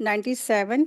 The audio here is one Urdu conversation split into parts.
97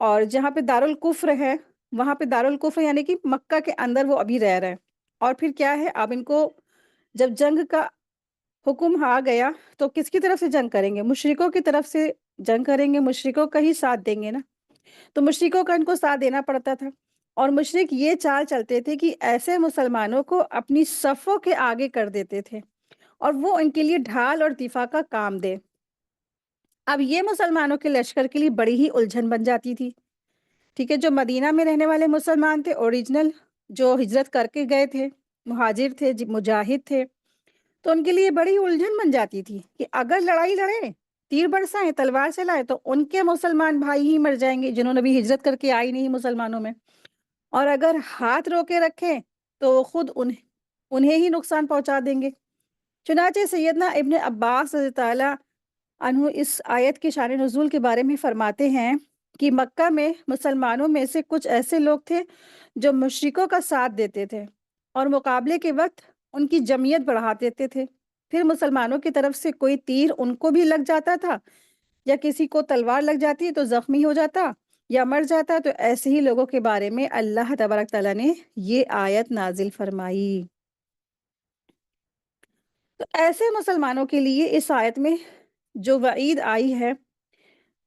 اور جہاں پہ دارُ الکفر ہے، وہاں پہ دارُ الکفر یعنی کہ مکہ کے اندر وہ ابھی رہ رہے ہیں۔ اور پھر کیا ہے، اب ان کو جب جنگ کا حکم آ گیا تو کس کی طرف سے جنگ کریں گے؟ مشرکوں کی طرف سے جنگ کریں گے، مشرکوں کا ہی ساتھ دیں گے نا۔ تو مشرکوں کا ان کو ساتھ دینا پڑتا تھا، اور مشرک یہ چال چلتے تھے کہ ایسے مسلمانوں کو اپنی صفوں کے آگے کر دیتے تھے اور وہ ان کے لیے ڈھال اور دفاع کا کام دے۔ اب یہ مسلمانوں کے لشکر کے لیے بڑی ہی الجھن بن جاتی تھی، ٹھیک ہے؟ جو مدینہ میں رہنے والے مسلمان تھے اوریجنل، جو ہجرت کر کے گئے تھے، مہاجر تھے، مجاہد تھے، تو ان کے لیے بڑی الجھن بن جاتی تھی کہ اگر لڑائی لڑیں، تیر برسائیں، تلوار چلائیں، تو ان کے مسلمان بھائی ہی مر جائیں گے جنہوں نے بھی ہجرت کر کے آئی نہیں مسلمانوں میں، اور اگر ہاتھ روکے رکھیں تو وہ خود انہیں ہی نقصان پہنچا دیں گے۔ چنانچہ سیدنا ابن عباس رضی تعالیٰ عنہ اس آیت کی شان نزول کے بارے میں فرماتے ہیں کہ مکہ میں مسلمانوں میں سے کچھ ایسے لوگ تھے جو مشرکوں کا ساتھ دیتے تھے اور مقابلے کے وقت ان کی جمعیت بڑھا دیتے تھے۔ پھر مسلمانوں کی طرف سے کوئی تیر ان کو بھی لگ جاتا تھا، یا کسی کو تلوار لگ جاتی تو زخمی ہو جاتا یا مر جاتا، تو ایسے ہی لوگوں کے بارے میں اللہ تبارک تعالیٰ نے یہ آیت نازل فرمائی۔ تو ایسے مسلمانوں کے لیے اس آیت میں جو وعید آئی ہے،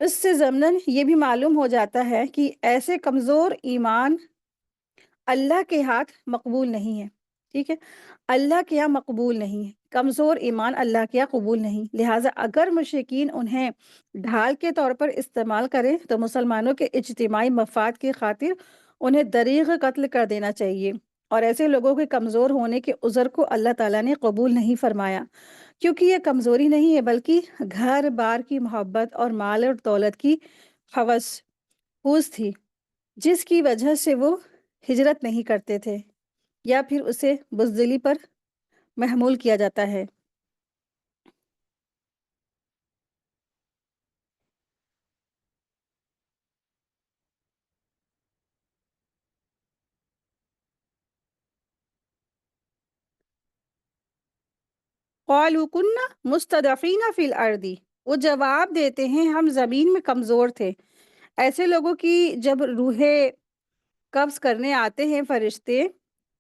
اس سے ضمناً یہ بھی معلوم ہو جاتا ہے کہ ایسے کمزور ایمان اللہ کے ہاتھ مقبول نہیں ہے، ٹھیک ہے؟ اللہ کے یہاں مقبول نہیں ہے، کمزور ایمان اللہ کے یہاں قبول نہیں، لہٰذا اگر مشرکین انہیں ڈھال کے طور پر استعمال کریں تو مسلمانوں کے اجتماعی مفاد کی خاطر انہیں دریغ قتل کر دینا چاہیے، اور ایسے لوگوں کے کمزور ہونے کے عذر کو اللہ تعالیٰ نے قبول نہیں فرمایا، کیونکہ یہ کمزوری نہیں ہے بلکہ گھر بار کی محبت اور مال اور دولت کی ہوس تھی، جس کی وجہ سے وہ ہجرت نہیں کرتے تھے، یا پھر اسے بزدلی پر محمول کیا جاتا ہے۔ قالوا كنا مستضعفین فی الارض، وہ جواب دیتے ہیں ہم زمین میں کمزور تھے۔ ایسے لوگوں کی جب روحیں قبض کرنے آتے ہیں فرشتے،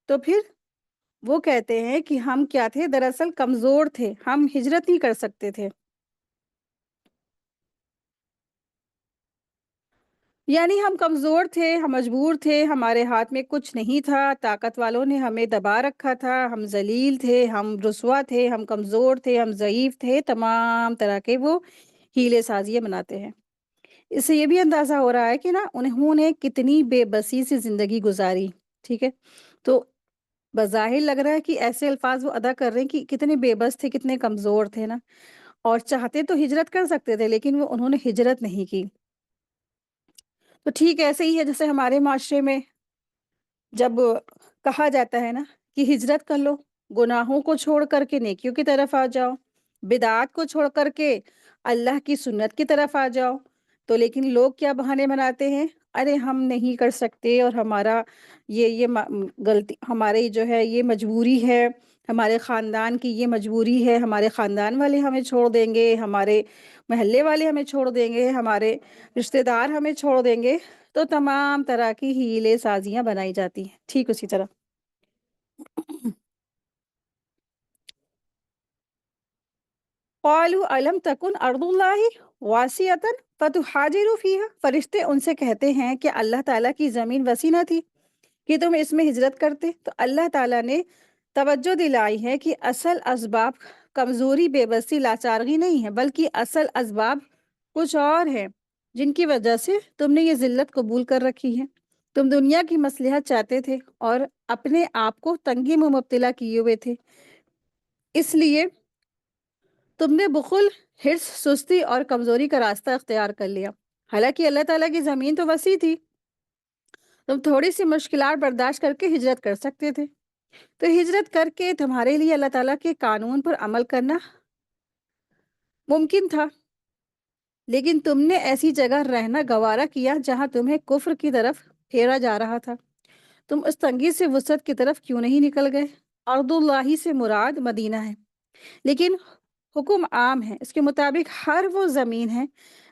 تو پھر وہ کہتے ہیں کہ ہم کیا تھے، دراصل کمزور تھے، ہم ہجرت نہیں کر سکتے تھے، یعنی ہم کمزور تھے، ہم مجبور تھے، ہمارے ہاتھ میں کچھ نہیں تھا، طاقت والوں نے ہمیں دبا رکھا تھا، ہم ذلیل تھے، ہم رسوا تھے، ہم کمزور تھے، ہم ضعیف تھے، تمام طرح کے وہ ہیلے سازیاں بناتے ہیں۔ اس سے یہ بھی اندازہ ہو رہا ہے کہ نا انہوں نے کتنی بے بسی سے زندگی گزاری، ٹھیک ہے؟ تو بظاہر لگ رہا ہے کہ ایسے الفاظ وہ ادا کر رہے ہیں کہ کتنے بے بس تھے، کتنے کمزور تھے نا، اور چاہتے تو ہجرت کر سکتے تھے لیکن وہ انہوں نے ہجرت نہیں کی۔ تو ٹھیک ایسے ہی ہے جیسے ہمارے معاشرے میں جب کہا جاتا ہے نا کہ ہجرت کر لو، گناہوں کو چھوڑ کر کے نیکیوں کی طرف آ جاؤ، بدعات کو چھوڑ کر کے اللہ کی سنت کی طرف آ جاؤ، تو لیکن لوگ کیا بہانے بناتے ہیں، ارے ہم نہیں کر سکتے، اور ہمارا غلطی ہماری جو ہے، یہ مجبوری ہے، ہمارے خاندان کی یہ مجبوری ہے، ہمارے خاندان والے ہمیں چھوڑ دیں گے، ہمارے محلے والے ہمیں چھوڑ دیں گے، ہمارے رشتہ دار ہمیں چھوڑ دیں گے، تو تمام طرح کی ہیلے سازیاں بنائی جاتی ہیں، ٹھیک اسی طرح۔ قالوا الم تکن ارض اللہ واسعۃ فتہاجروا فیہا، فرشتے ان سے کہتے ہیں کہ اللہ تعالیٰ کی زمین وسیع نہ تھی کہ تم اس میں ہجرت کرتے؟ تو اللہ تعالیٰ نے توجہ دلائی ہے کہ اصل اسباب کمزوری، بے بسی، لاچارگی نہیں ہے، بلکہ اصل اسباب کچھ اور ہیں جن کی وجہ سے تم نے یہ ذلت قبول کر رکھی ہے۔ تم دنیا کی مصلحت چاہتے تھے اور اپنے آپ کو تنگی میں مبتلا کیے ہوئے تھے، اس لیے تم نے بخل، حرص، سستی اور کمزوری کا راستہ اختیار کر لیا، حالانکہ اللہ تعالیٰ کی زمین تو وسیع تھی، تم تھوڑی سی مشکلات برداشت کر کے ہجرت کر سکتے تھے، تو ہجرت کر کے تمہارے لیے اللہ تعالیٰ کے قانون پر عمل کرنا ممکن تھا، لیکن تم نے ایسی جگہ رہنا گوارا کیا جہاں تمہیں کفر کی طرف پھیرا جا رہا تھا۔ تم اس تنگی سے وسعت کی طرف کیوں نہیں نکل گئے؟ ارض اللہ سے مراد مدینہ ہے، لیکن حکم عام ہے، اس کے مطابق ہر وہ زمین ہے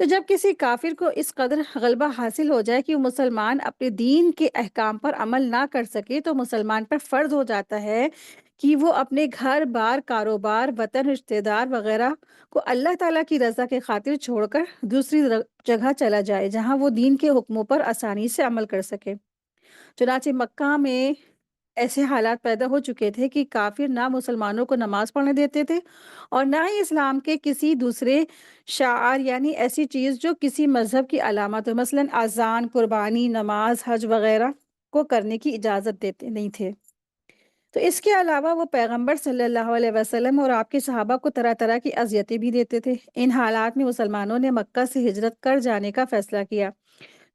تو جب کسی کافر کو اس قدر غلبہ حاصل ہو جائے کہ وہ مسلمان اپنے دین کے احکام پر عمل نہ کر سکے، تو مسلمان پر فرض ہو جاتا ہے کہ وہ اپنے گھر بار، کاروبار، وطن، رشتہ دار وغیرہ کو اللہ تعالیٰ کی رضا کی خاطر چھوڑ کر دوسری جگہ چلا جائے جہاں وہ دین کے حکموں پر آسانی سے عمل کر سکے۔ چنانچہ مکہ میں ایسے حالات پیدا ہو چکے تھے کہ کافر نہ مسلمانوں کو نماز پڑھنے دیتے تھے اور نہ ہی اسلام کے کسی دوسرے شعائر، یعنی ایسی چیز جو کسی مذہب کی علامت ہو، مثلاً اذان، قربانی، نماز، حج وغیرہ کو کرنے کی اجازت دیتے نہیں تھے۔ تو اس کے علاوہ وہ پیغمبر صلی اللہ علیہ وسلم اور آپ کے صحابہ کو طرح طرح کی اذیتیں بھی دیتے تھے۔ ان حالات میں مسلمانوں نے مکہ سے ہجرت کر جانے کا فیصلہ کیا۔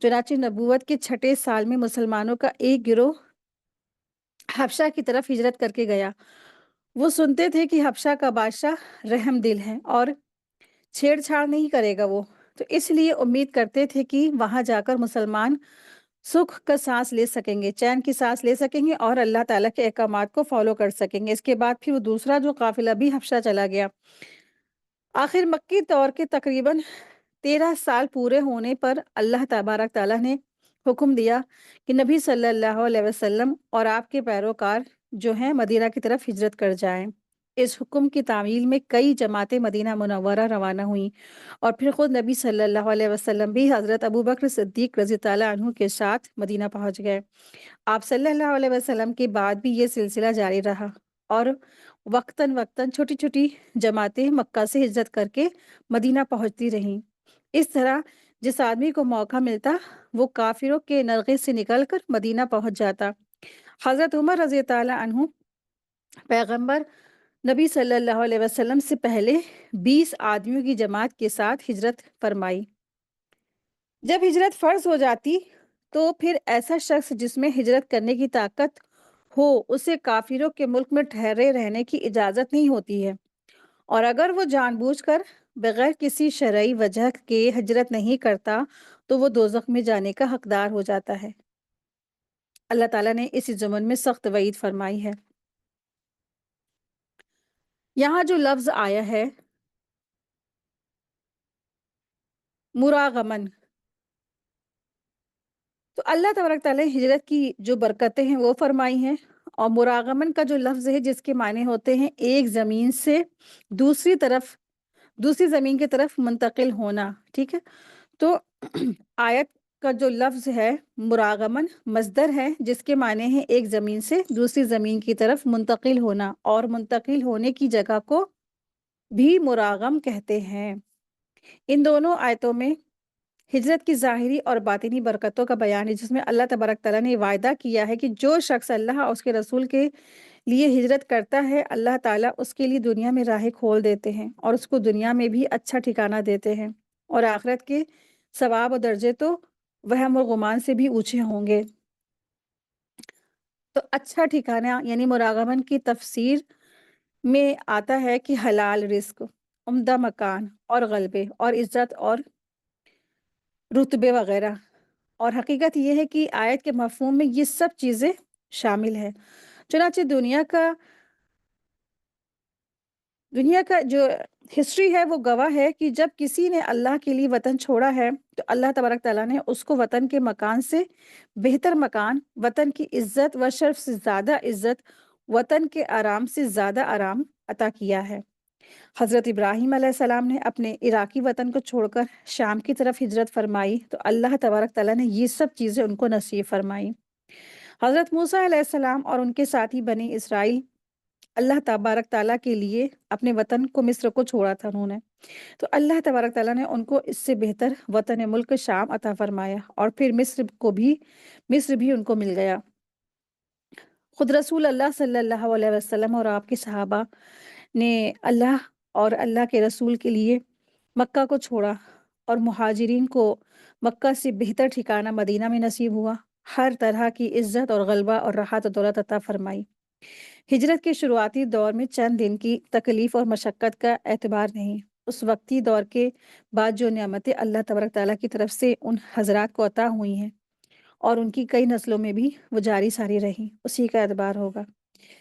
چنانچہ نبوت کے 6 سال میں مسلمانوں کا ایک گروہ حبشہ کی طرف ہجرت کر کے گیا۔ وہ سنتے تھے کہ حبشہ کا بادشاہ رحم دل ہے اور چھیڑ چھاڑ نہیں کرے گا وہ، تو اس لیے امید کرتے تھے کہ وہاں جا کر مسلمان سکھ کا سانس لے سکیں گے، چین کی سانس لے سکیں گے اور اللہ تعالیٰ کے احکامات کو فالو کر سکیں گے۔ اس کے بعد پھر وہ دوسرا جو قافلہ بھی حبشہ چلا گیا۔ آخر مکی طور کے تقریباً 13 سال پورے ہونے پر اللہ تبارک تعالیٰ نے حکم دیا کہ نبی صلی اللہ علیہ وسلم اور آپ کے پیروکار جو ہیں مدینہ کی طرف ہجرت کر جائیں۔ اس حکم کی تعمیل میں کئی جماعتیں مدینہ منورہ روانہ ہوئیں اور پھر خود نبی صلی اللہ علیہ وسلم بھی حضرت ابوبکر صدیق رضی اللہ عنہ کے ساتھ مدینہ پہنچ گئے۔ آپ صلی اللہ علیہ وسلم کے بعد بھی یہ سلسلہ جاری رہا اور وقتاً وقتاً چھوٹی چھوٹی جماعتیں مکہ سے ہجرت کر کے مدینہ پہنچتی رہیں۔ اس طرح جس آدمی کو موقع ملتا وہ کافروں کے نرغے سے نکل کر مدینہ پہنچ جاتا۔ حضرت عمر رضی اللہ عنہ پیغمبر نبی صلی اللہ علیہ وسلم سے پہلے 20 آدمیوں کی جماعت کے ساتھ ہجرت فرمائی۔ جب ہجرت فرض ہو جاتی تو پھر ایسا شخص جس میں ہجرت کرنے کی طاقت ہو اسے کافروں کے ملک میں ٹھہرے رہنے کی اجازت نہیں ہوتی ہے، اور اگر وہ جان بوجھ کر بغیر کسی شرعی وجہ کے ہجرت نہیں کرتا تو وہ دوزخ میں جانے کا حقدار ہو جاتا ہے۔ اللہ تعالیٰ نے اسی ضمن میں سخت وعید فرمائی ہے۔ یہاں جو لفظ آیا ہے مراغمن، تو اللہ تبارک تعالیٰ نے ہجرت کی جو برکتیں ہیں وہ فرمائی ہیں، اور مراغمن کا جو لفظ ہے جس کے معنی ہوتے ہیں ایک زمین سے دوسری زمین کی طرف منتقل ہونا، ٹھیک ہے۔ تو آیت کا جو لفظ ہے مراغمن مصدر ہے جس کے معنی ہیں ایک زمین سے دوسری زمین کی طرف منتقل ہونا، اور منتقل ہونے کی جگہ کو بھی مراغم کہتے ہیں۔ ان دونوں آیتوں میں ہجرت کی ظاہری اور باطنی برکتوں کا بیان ہے، جس میں اللہ تبارک تعالیٰ نے وعدہ کیا ہے کہ جو شخص اللہ اور اس کے رسول کے لیے ہجرت کرتا ہے اللہ تعالیٰ اس کے لیے دنیا میں راہیں کھول دیتے ہیں اور اس کو دنیا میں بھی اچھا ٹھکانہ دیتے ہیں، اور آخرت کے ثواب و درجے تو وہم و گمان سے بھی اونچے ہوں گے۔ تو اچھا ٹھکانہ یعنی مراغمن کی تفسیر میں آتا ہے کہ حلال رزق، عمدہ مکان اور غلبے اور عزت اور رتبے وغیرہ، اور حقیقت یہ ہے کہ آیت کے مفہوم میں یہ سب چیزیں شامل ہیں۔ چنانچہ دنیا کا جو ہسٹری ہے وہ گواہ ہے کہ جب کسی نے اللہ کے لیے وطن چھوڑا ہے تو اللہ تبارک تعالیٰ نے اس کو وطن کے مکان سے بہتر مکان، وطن کی عزت و شرف سے زیادہ عزت، وطن کے آرام سے زیادہ آرام عطا کیا ہے۔ حضرت ابراہیم علیہ السلام نے اپنے عراقی وطن کو چھوڑ کر شام کی طرف ہجرت فرمائی تو اللہ تبارک تعالیٰ نے یہ سب چیزیں ان کو نصیب فرمائی۔ حضرت موسیٰ علیہ السلام اور ان کے ساتھی بنی اسرائیل اللہ تبارک تعالیٰ کے لیے اپنے وطن کو مصر کو چھوڑا تھا انہوں نے، تو اللہ تبارک تعالیٰ نے ان کو اس سے بہتر وطن ملک شام عطا فرمایا، اور پھر مصر بھی ان کو مل گیا۔ خود رسول اللہ صلی اللہ علیہ وسلم اور آپ کے صحابہ نے اللہ اور اللہ کے رسول کے لیے مکہ کو چھوڑا، اور مہاجرین کو مکہ سے بہتر ٹھکانہ مدینہ میں نصیب ہوا، ہر طرح کی عزت اور غلبہ اور راحت و دولت عطا فرمائی۔ ہجرت کے شروعاتی دور میں چند دن کی تکلیف اور مشقت کا اعتبار نہیں، اس وقتی دور کے بعد جو نعمتیں اللہ تبارک تعالیٰ کی طرف سے ان حضرات کو عطا ہوئی ہیں اور ان کی کئی نسلوں میں بھی وہ جاری ساری رہیں، اسی کا اعتبار ہوگا۔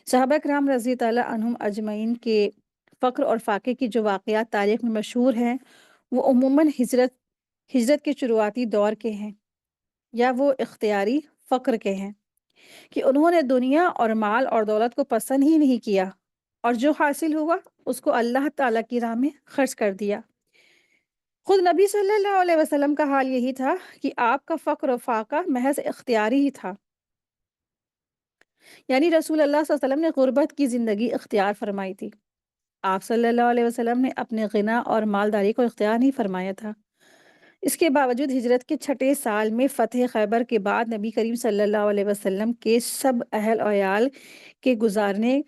صحابہ کرام رضی تعالیٰ عنہم اجمعین کے فقر اور فاقے کی جو واقعات تاریخ میں مشہور ہیں وہ عموماً ہجرت ہجرت کے شروعاتی دور کے ہیں یا وہ اختیاری فقر کے ہیں کہ انہوں نے دنیا اور مال اور دولت کو پسند ہی نہیں کیا اور جو حاصل ہوا اس کو اللہ تعالیٰ کی راہ میں خرچ کر دیا۔ خود نبی صلی اللہ علیہ وسلم کا حال یہی تھا کہ آپ کا فقر و فاقہ محض اختیاری ہی تھا، یعنی رسول اللہ صلی اللہ علیہ وسلم نے غربت کی زندگی اختیار فرمائی تھی۔ آپ صلی اللہ علیہ وسلم نے اپنے غنا اور مالداری کو اختیار نہیں فرمایا تھا۔ اس کے باوجود ہجرت کے چھٹے سال میں فتح خیبر کے بعد نبی کریم صلی اللہ علیہ وسلم کے کے گزارنے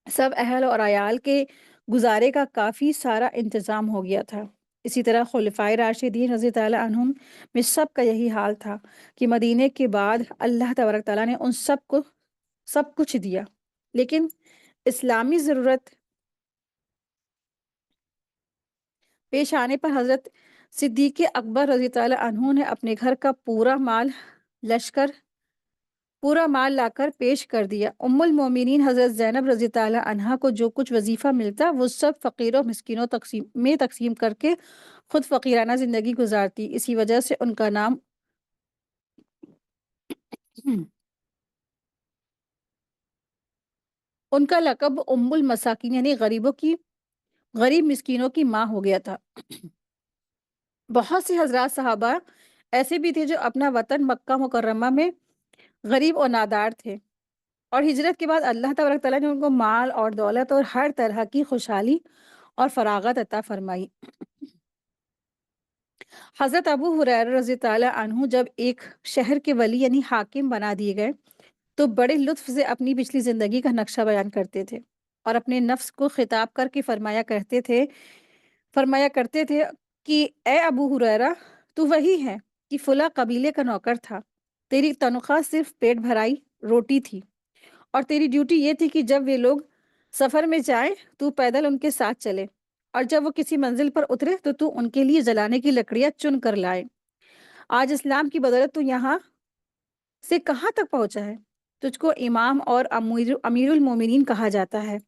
سب اہل اور عیال کے گزارے کا کافی سارا انتظام ہو گیا تھا۔ اسی طرح خلفائے راشدین رضی اللہ عنہم میں سب کا یہی حال تھا کہ مدینے کے بعد اللہ تبارک تعالیٰ نے ان سب کو سب کچھ دیا، لیکن اسلامی ضرورت پیش آنے پر حضرت صدیق اکبر رضی اللہ عنہ نے اپنے گھر کا پورا مال لا کر پیش کر دیا۔ ام المومنین حضرت زینب رضی اللہ عنہا کو جو کچھ وظیفہ ملتا وہ سب فقیروں مسکینوں میں تقسیم کر کے خود فقیرانہ زندگی گزارتی۔ اسی وجہ سے ان کا نام ان کا لقب ام المساکین یعنی غریب مسکینوں کی ماں ہو گیا تھا۔ بہت سے حضرات صحابہ ایسے بھی تھے جو اپنا وطن مکہ مکرمہ میں غریب اور نادار تھے، اور ہجرت کے بعد اللہ تبارک تعالیٰ نے ان کو مال اور دولت اور ہر طرح کی خوشحالی اور فراغت عطا فرمائی۔ حضرت ابو ہریرہ رضی اللہ عنہ جب ایک شہر کے ولی یعنی حاکم بنا دیے گئے تو بڑے لطف سے اپنی پچھلی زندگی کا نقشہ بیان کرتے تھے اور اپنے نفس کو خطاب کر کے فرمایا کرتے تھے کہ اے ابو ہریرہ، تو وہی ہے کہ فلاں قبیلے کا نوکر تھا، تیری تنخواہ صرف پیٹ بھرائی روٹی تھی، اور تیری ڈیوٹی یہ تھی کہ جب وہ لوگ سفر میں جائیں تو پیدل ان کے ساتھ چلے، اور جب وہ کسی منزل پر اترے تو ان کے لیے جلانے کی لکڑیاں چن کر لائے۔ آج اسلام کی بدولت تو یہاں سے کہاں تک پہنچا ہے؟ تجھ کو امام اور امیر المومنین کہا جاتا ہے۔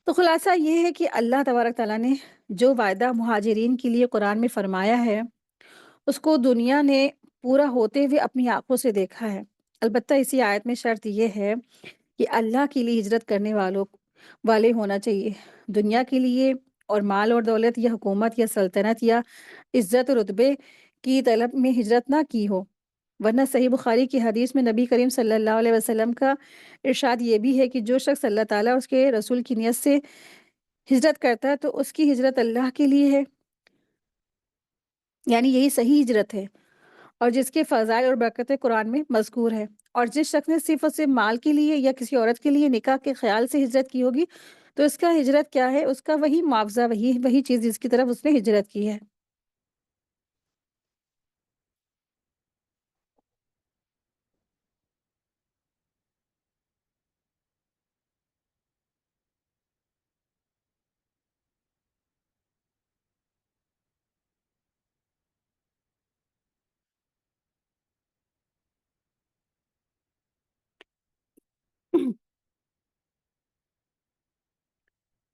تو خلاصہ یہ ہے کہ اللہ تبارک تعالیٰ نے جو وعدہ مہاجرین کے لیے قرآن میں فرمایا ہے اس کو دنیا نے پورا ہوتے ہوئے اپنی آنکھوں سے دیکھا ہے۔ البتہ اسی آیت میں شرط یہ ہے کہ اللہ کے لیے ہجرت کرنے والے ہونا چاہیے، دنیا کے لیے اور مال اور دولت یا حکومت یا سلطنت یا عزت و رتبے کی طلب میں ہجرت نہ کی ہو، ورنہ صحیح بخاری کی حدیث میں نبی کریم صلی اللہ علیہ وسلم کا ارشاد یہ بھی ہے کہ جو شخص اللہ تعالیٰ اس کے رسول کی نیت سے ہجرت کرتا ہے تو اس کی ہجرت اللہ کے لیے ہے، یعنی یہی صحیح ہجرت ہے، اور جس کے فضائل اور برکتیں قرآن میں مذکور ہے۔ اور جس شخص نے صرف اور صرف مال کے لیے یا کسی عورت کے لیے نکاح کے خیال سے ہجرت کی ہوگی تو اس کا ہجرت کیا ہے؟ اس کا وہی معاوضہ، وہی چیز جس کی طرف اس نے ہجرت کی ہے۔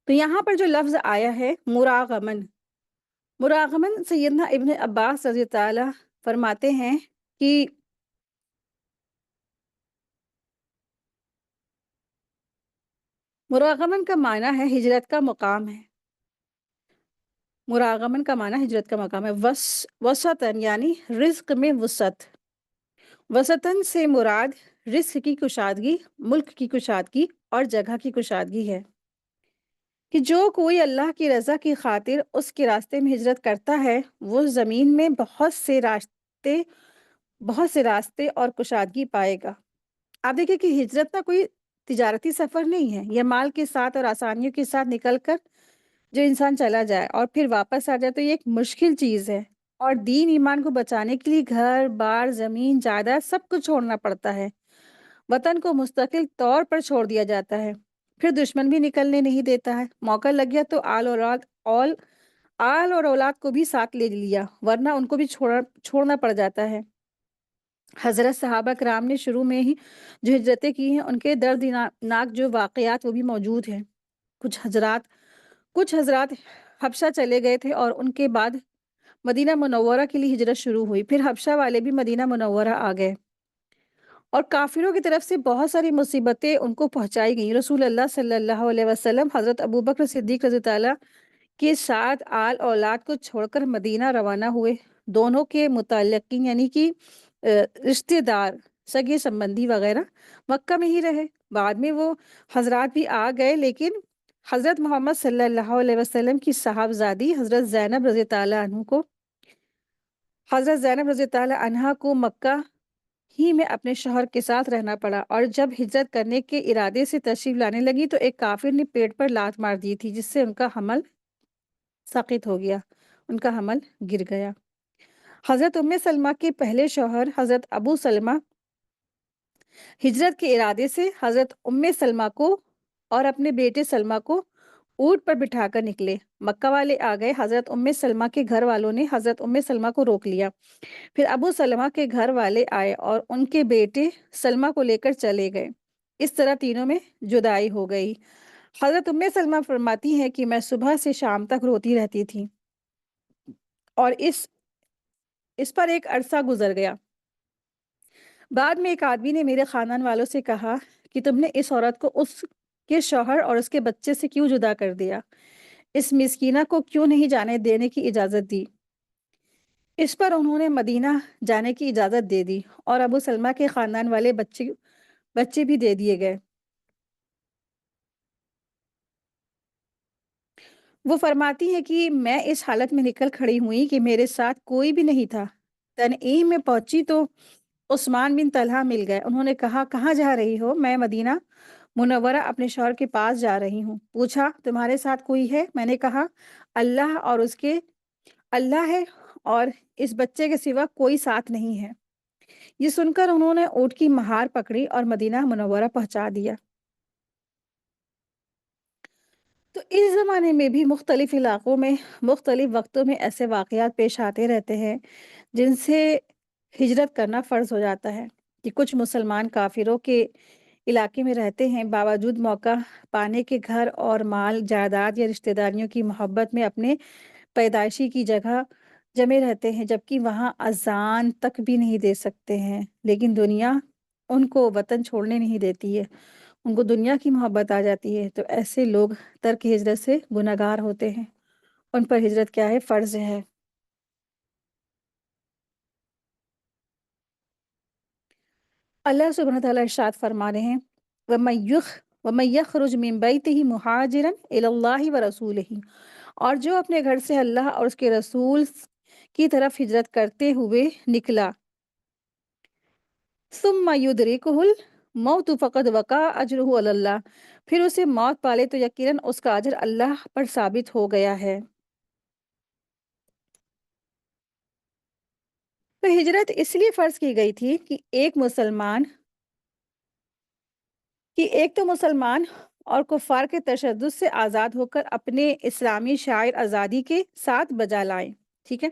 تو یہاں پر جو لفظ آیا ہے مراغمن سیدنا ابن عباس رضی اللہ فرماتے ہیں کہ مراغمن کا معنی ہے ہجرت کا مقام ہے۔ مراغمن کا معنی ہجرت کا مقام ہے۔ وسطن یعنی رزق میں وسعت، وسطن سے مراد رزق کی کشادگی، ملک کی کشادگی اور جگہ کی کشادگی ہے، کہ جو کوئی اللہ کی رضا کی خاطر اس کے راستے میں ہجرت کرتا ہے وہ زمین میں بہت سے راستے اور کشادگی پائے گا۔ آپ دیکھیں کہ ہجرت نہ کوئی تجارتی سفر نہیں ہے، یہ مال کے ساتھ اور آسانیوں کے ساتھ نکل کر جو انسان چلا جائے اور پھر واپس آ جائے تو یہ ایک مشکل چیز ہے، اور دین ایمان کو بچانے کے لیے گھر بار زمین جائیداد سب کچھ چھوڑنا پڑتا ہے، وطن کو مستقل طور پر چھوڑ دیا جاتا ہے، پھر دشمن بھی نکلنے نہیں دیتا ہے، موقع لگ گیا تو آل اور اولاد کو بھی ساتھ لے لیا، ورنہ ان کو بھی چھوڑنا پڑ جاتا ہے۔ حضرت صحابہ کرام نے شروع میں ہی جو ہجرتیں کی ہیں ان کے دردناک جو واقعات وہ بھی موجود ہیں۔ کچھ حضرات حبشہ چلے گئے تھے اور ان کے بعد مدینہ منورہ کے لیے ہجرت شروع ہوئی۔ پھر حبشہ والے بھی مدینہ منورہ آ گئے اور کافروں کی طرف سے بہت ساری مصیبتیں ان کو پہنچائی گئیں۔ رسول اللہ صلی اللہ علیہ وسلم حضرت ابوبکر صدیق رضی تعالیٰ کے ساتھ آل اولاد کو چھوڑ کر مدینہ روانہ ہوئے۔ دونوں کے متعلقین یعنی کہ رشتہ دار، سگے سمبندھی وغیرہ مکہ میں ہی رہے۔ بعد میں وہ حضرات بھی آ گئے، لیکن حضرت محمد صلی اللہ علیہ وسلم کی صاحبزادی حضرت زینب رضی تعالیٰ عنہا کو مکہ ہی میں اپنے شوہر کے ساتھ رہنا پڑا، اور جب ہجرت کرنے کے ارادے سے تشریف لانے لگی تو ایک کافر نے پیٹ پر لات مار دی تھی، جس سے ان کا حمل ساقط ہو گیا، ان کا حمل گر گیا۔ حضرت ام سلمہ کے پہلے شوہر حضرت ابو سلمہ ہجرت کے ارادے سے حضرت ام سلمہ کو اور اپنے بیٹے سلمہ کو اونٹ پر بٹھا کر نکلے۔ مکہ والے آ گئے۔ حضرت ام سلمہ کے گھر والوں نے حضرت ام سلمہ کو روک لیا۔ پھر ابو سلمہ کے گھر والے آئے اور ان کے بیٹے سلمہ کو لے کر چلے گئے۔ اس طرح تینوں میں جدائی ہو گئی۔ حضرت ام سلمہ فرماتی ہیں کہ میں صبح سے شام تک روتی رہتی تھی اور اس پر ایک عرصہ گزر گیا۔ بعد میں ایک آدمی نے میرے خاندان والوں سے کہا کہ تم نے اس عورت کو اس کے شوہر اور اس کے بچے سے کیوں جدا کر دیا؟ اس مسکینہ کو کیوں نہیں جانے دینے کی اجازت دی؟ اس پر انہوں نے مدینہ جانے کی اجازت دے دی اور ابو سلمہ کے خاندان والے بچے بھی دے دیے گئے۔ وہ فرماتی ہے کہ میں اس حالت میں نکل کھڑی ہوئی کہ میرے ساتھ کوئی بھی نہیں تھا۔ تنعیم میں پہنچی تو عثمان بن طلحہ مل گئے۔ انہوں نے کہا کہاں جا رہی ہو؟ میں مدینہ منورہ اپنے شوہر کے پاس جا رہی ہوں۔ پوچھا تمہارے ساتھ کوئی ہے؟ میں نے کہا اللہ ہے اور اس بچے کے سوا کوئی ساتھ نہیں ہے۔ یہ سن کر انہوں نے اونٹ کی مہار پکڑی اور مدینہ منورہ پہنچا دیا۔ تو اس زمانے میں بھی مختلف علاقوں میں مختلف وقتوں میں ایسے واقعات پیش آتے رہتے ہیں جن سے ہجرت کرنا فرض ہو جاتا ہے کہ کچھ مسلمان کافروں کے علاقے میں رہتے ہیں، باوجود موقع پانے کے گھر اور مال جائیداد یا رشتہ داریوں کی محبت میں اپنے پیدائشی کی جگہ جمے رہتے ہیں، جبکہ وہاں اذان تک بھی نہیں دے سکتے ہیں، لیکن دنیا ان کو وطن چھوڑنے نہیں دیتی ہے، ان کو دنیا کی محبت آ جاتی ہے۔ تو ایسے لوگ ترک ہجرت سے گنہگار ہوتے ہیں، ان پر ہجرت کیا ہے؟ فرض ہے۔ اللہ سبحانہ تعالیٰ ارشاد فرما رہے ہیں وَمَن يَخْرُجْ مِن بَيْتِهِ مُهَاجِرًا إِلَى اللَّهِ وَرَسُولِهِ، اور جو اپنے گھر سے اللہ اور اس کے رسول کی طرف ہجرت کرتے ہوئے نکلا، ثُمَّ يُدْرِكُهُ الْمَوْتُ فَقَدْ وَقَعَ أَجْرُهُ عَلَى اللَّهِ، پھر اسے موت پالے تو یقیناً اس کا اجر اللہ پر ثابت ہو گیا ہے۔ تو ہجرت اس لیے فرض کی گئی تھی کہ ایک تو مسلمان اور کفار کے تشدد سے آزاد ہو کر اپنے اسلامی شاعر آزادی کے ساتھ بجا لائیں، ٹھیک ہے؟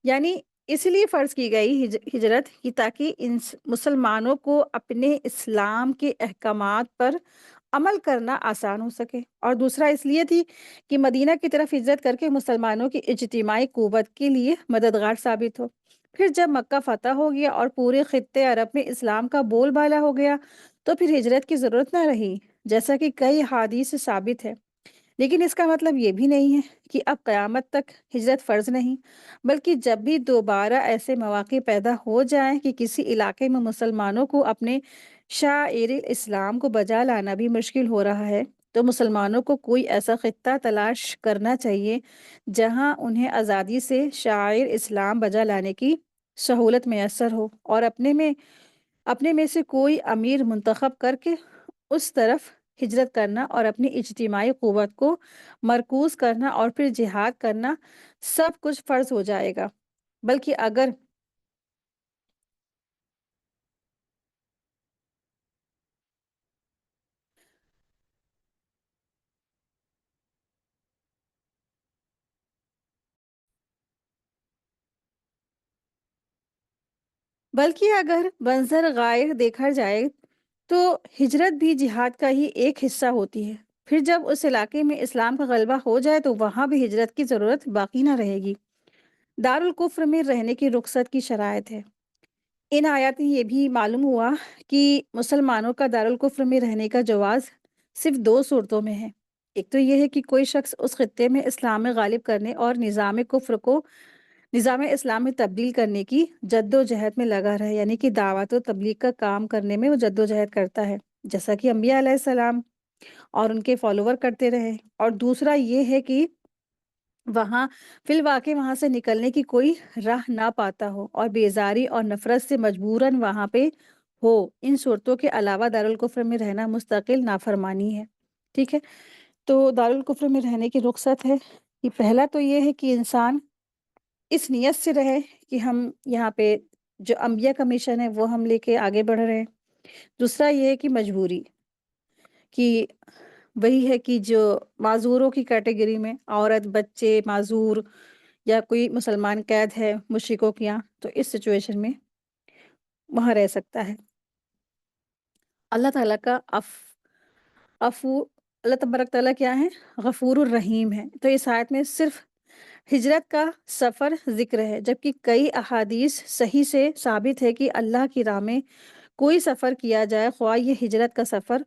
یعنی اس لیے فرض کی گئی ہجرت کہ تاکہ ان مسلمانوں کو اپنے اسلام کے احکامات پر عمل کرنا آسان ہو سکے، اور دوسرا اس لیے تھی کہ مدینہ کی طرف ہجرت کر کے مسلمانوں کی اجتماعی قوت کے لیے مددگار ثابت ہو۔ پھر جب مکہ فتح ہو گیا اور پورے خطے عرب میں اسلام کا بول بالا ہو گیا تو پھر ہجرت کی ضرورت نہ رہی، جیسا کہ کئی حدیث سے ثابت ہے۔ لیکن اس کا مطلب یہ بھی نہیں ہے کہ اب قیامت تک ہجرت فرض نہیں، بلکہ جب بھی دوبارہ ایسے مواقع پیدا ہو جائیں کہ کسی علاقے میں مسلمانوں کو اپنے شعائر اسلام کو بجا لانا بھی مشکل ہو رہا ہے، تو مسلمانوں کو کوئی ایسا خطہ تلاش کرنا چاہیے جہاں انہیں آزادی سے شعائر اسلام بجا لانے کی سہولت میسر ہو، اور اپنے میں سے کوئی امیر منتخب کر کے اس طرف ہجرت کرنا اور اپنی اجتماعی قوت کو مرکوز کرنا اور پھر جہاد کرنا سب کچھ فرض ہو جائے گا۔ بلکہ اگر منظر غائر دیکھا جائے تو ہجرت بھی جہاد کا ہی ایک حصہ ہوتی ہے۔ پھر جب اس علاقے میں اسلام کا غلبہ ہو جائے تو وہاں بھی ہجرت کی ضرورت باقی نہ رہے گی۔ دارالکفر میں رہنے کی رخصت کی شرائط ہے۔ ان آیات میں یہ بھی معلوم ہوا کہ مسلمانوں کا دارالکفر میں رہنے کا جواز صرف دو صورتوں میں ہے۔ ایک تو یہ ہے کہ کوئی شخص اس خطے میں اسلام میں غالب کرنے اور نظام کفر کو نظام اسلام میں تبدیل کرنے کی جد و جہد میں لگا رہے، یعنی کہ دعوت و تبلیغ کا کام کرنے میں وہ جد و جہد کرتا ہے، جیسا کہ انبیاء علیہ السلام اور ان کے فالوور کرتے رہے۔ اور دوسرا یہ ہے کہ وہاں فی الواقع وہاں سے نکلنے کی کوئی راہ نہ پاتا ہو اور بیزاری اور نفرت سے مجبوراً وہاں پہ ہو۔ ان صورتوں کے علاوہ دارالکفر میں رہنا مستقل نافرمانی ہے۔ ٹھیک ہے، تو دارالکفر میں رہنے کی رخصت ہے کہ پہلا تو یہ ہے کہ انسان اس نیت سے رہے کہ ہم یہاں پہ جو انبیاء کا مشن ہے وہ ہم لے کے آگے بڑھ رہے ہیں۔ دوسرا یہ ہے کہ مجبوری، کہ وہی ہے کہ جو معذوروں کی کیٹیگری میں عورت، بچے، معذور یا کوئی مسلمان قید ہے مشرکوں کے یہاں، تو اس سچویشن میں وہاں رہ سکتا ہے۔ اللہ تعالیٰ کا عفو اللہ تبارک تعالیٰ کیا ہے؟ غفور الرحیم ہے۔ تو اس آیت میں صرف ہجرت کا سفر ذکر ہے، جبکہ کئی احادیث صحیح سے ثابت ہے کہ اللہ کی راہ میں کوئی سفر کیا جائے، خواہ یہ ہجرت کا سفر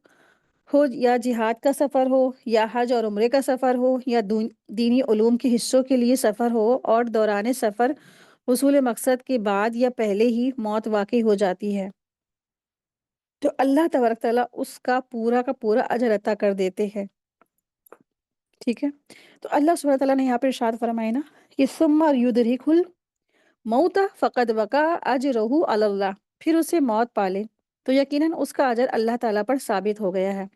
ہو یا جہاد کا سفر ہو یا حج اور عمرے کا سفر ہو یا دینی علوم کے حصوں کے لیے سفر ہو، اور دوران سفر حصول مقصد کے بعد یا پہلے ہی موت واقع ہو جاتی ہے، تو اللہ تبارک تعالیٰ اس کا پورا اجر عطا کر دیتے ہیں۔ ٹھیک ہے، تو اللہ سبحانہ تعالیٰ نے یہاں پہ ارشاد فرمائے نا کہ ثم یدرک الموت فقد وقع اجرہ علی اللہ، پھر اسے موت پالے تو یقیناً اس کا اجر اللہ تعالیٰ پر ثابت ہو گیا ہے،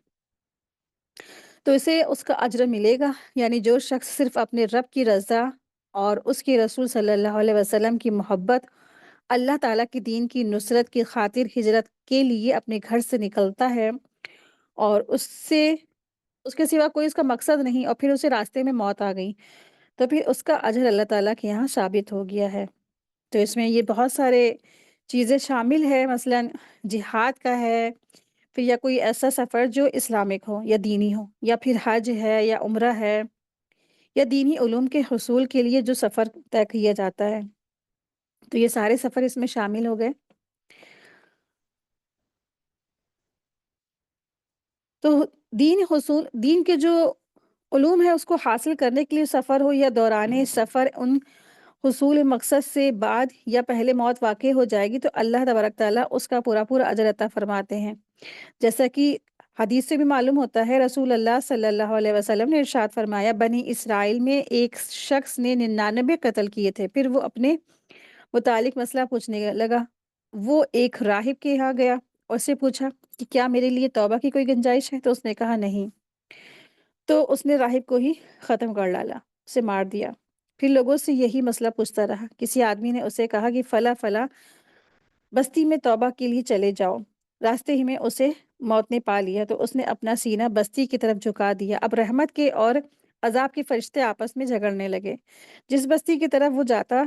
تو اسے اس کا اجر ملے گا۔ یعنی جو شخص صرف اپنے رب کی رضا اور اس کے رسول صلی اللہ علیہ وسلم کی محبت، اللہ تعالیٰ کی دین کی نصرت کی خاطر ہجرت کے لیے اپنے گھر سے نکلتا ہے اور اس کے سوا کوئی اس کا مقصد نہیں، اور پھر اسے راستے میں موت آ گئی، تو پھر اس کا اجر اللہ تعالیٰ کے یہاں ثابت ہو گیا ہے۔ تو اس میں یہ بہت سارے چیزیں شامل ہے، مثلا جہاد کا ہے، پھر یا کوئی ایسا سفر جو اسلامک ہو یا دینی ہو، یا پھر حج ہے یا عمرہ ہے، یا دینی علوم کے حصول کے لیے جو سفر طے کیا جاتا ہے، تو یہ سارے سفر اس میں شامل ہو گئے۔ تو دین کے جو علوم ہے اس کو حاصل کرنے کے لیے سفر ہو یا دوران سفر ان حصول مقصد سے بعد یا پہلے موت واقع ہو جائے گی، تو اللہ تبارک تعالیٰ اس کا پورا اجر عطا فرماتے ہیں، جیسا کہ حدیث سے بھی معلوم ہوتا ہے۔ رسول اللہ صلی اللہ علیہ وسلم نے ارشاد فرمایا، بنی اسرائیل میں ایک شخص نے 99 قتل کیے تھے، پھر وہ اپنے متعلق مسئلہ پوچھنے لگا۔ وہ ایک راہب کے یہاں گیا اور اس سے پوچھا کہ کیا میرے لیے توبہ کی کوئی گنجائش ہے؟ تو اس نے کہا نہیں، تو اس نے راہب کو ہی ختم کر ڈالا، اسے مار دیا۔ پھر لوگوں سے یہی مسئلہ پوچھتا رہا، کسی آدمی نے اسے کہا کہ فلاں فلاں بستی میں توبہ کے لیے چلے جاؤ، راستے ہی میں اسے موت نے پا لیا، تو اس نے اپنا سینہ بستی کی طرف جھکا دیا۔ اب رحمت کے اور عذاب کے فرشتے آپس میں جھگڑنے لگے۔ جس بستی کی طرف وہ جاتا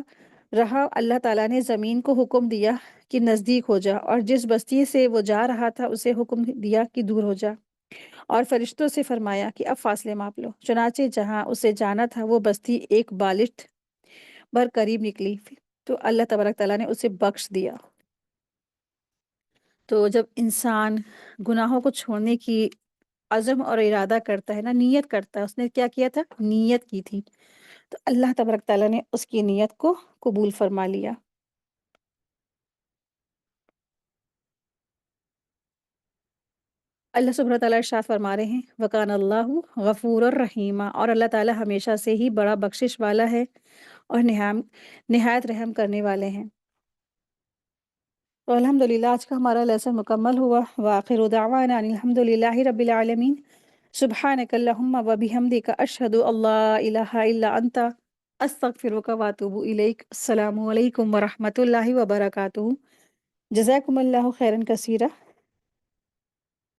رہا، اللہ تعالیٰ نے زمین کو حکم دیا کہ نزدیک ہو جا، اور جس بستی سے وہ جا رہا تھا اسے حکم دیا کہ دور ہو جا، اور فرشتوں سے فرمایا کہ اب فاصلے ماپ لو۔ چنانچہ جہاں اسے جانا تھا وہ بستی ایک بالشت بھر قریب نکلی، تو اللہ تبارک تعالیٰ نے اسے بخش دیا۔ تو جب انسان گناہوں کو چھوڑنے کی عزم اور ارادہ کرتا ہے نا، نیت کرتا ہے، اس نے کیا کیا تھا؟ نیت کی تھی، تو اللہ تبارک تعالیٰ نے اس کی نیت کو قبول فرما لیا۔ اللہ سبحانہ تعالیٰ ارشاد فرما رہے ہیں، وَكَانَ اللَّهُ غَفُورًا رَحِيمًا، اور اللہ تعالیٰ ہمیشہ سے ہی بڑا بخشش والا ہے اور نہایت رحم کرنے والے ہیں۔ تو الحمدللہ آج کا ہمارا لیسن مکمل ہوا۔ وآخر دعوانا ان الحمد للہ رب العالمین۔ سبحانک اللہم و بحمدک اشہد ان لا الہ الا انت استغفرک واتوب الیک۔ السلام علیکم ورحمۃ اللہ وبرکاتہ۔ جزاکم اللہ خیرا کثیرا۔